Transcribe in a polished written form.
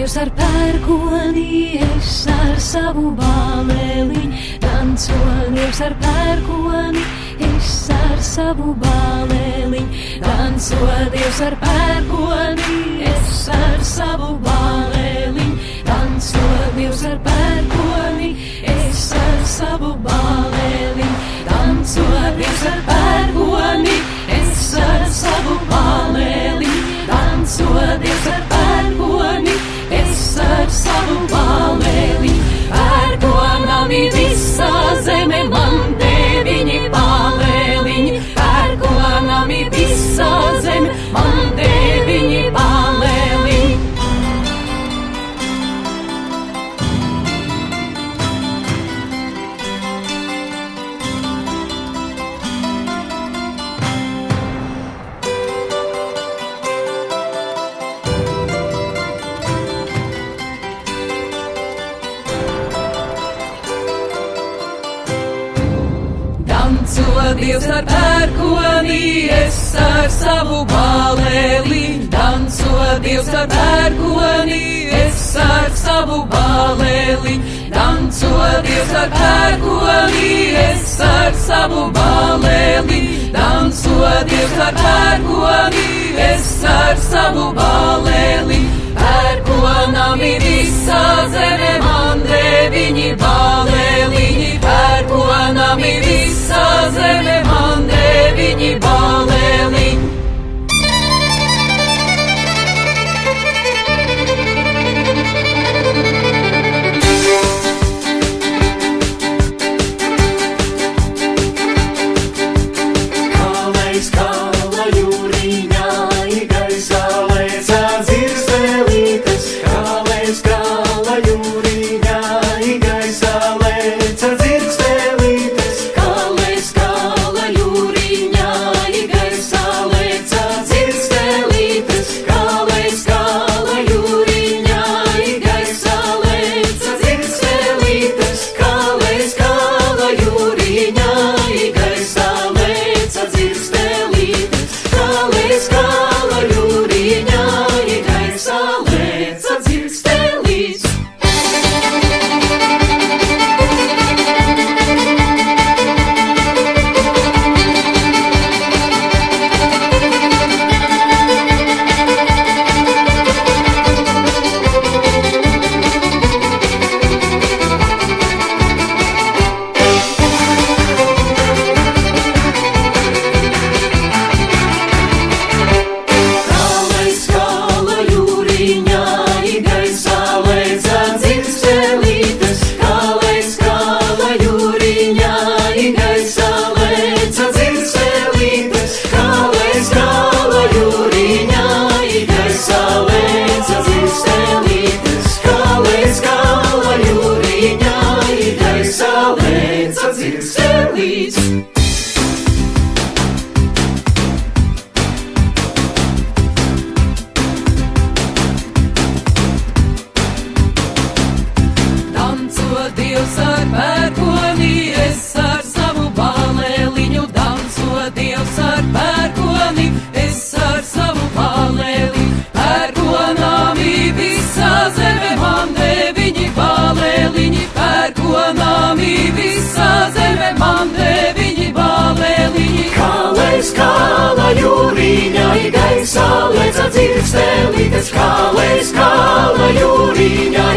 Dievs ar pērkoni, es ar savu bāleliņu. Danco Dievs ar pērkoni, es ar savu bāleliņu. Danco Dievs ar pērkoni, es ar savu bāleliņu. Danco Dievs ar pērkoni, es ar savu bāleliņu. Danco Dievs ar pērkoni, es ar savu bāleliņu. Danco Dievs ar pērkoni, es ar savu bāleliņu. Pērkonami visa zeme man deviņi bāleliņi. Pērkonami visa zeme man deviņi bāleliņi. Danco Dievs ar pērkoni, es ar savu bāleli. Danco Dievs ar pērkoni, es ar savu bāleli. Danco Dievs ar pērkoni, es ar savu bāleli. Danco Dievs ar pērkoni, es ar savu bāleli. Pērkonami visa zeme man deviņi bāleliņi. Pērkonami visa zeme man deviņi bāleliņi. Dievs ar pērkoni, es ar savu bāleliņu. Danco Dievs ar pērkoni, es ar savu bāleliņu. Pērkonami visa zeme man deviņi bāleliņi. Pērkonami visa zeme man deviņi bāleliņi. Kālais kāla jūriņā, gaisā leca dzirkstēlītes. Kālais kāla jūriņā,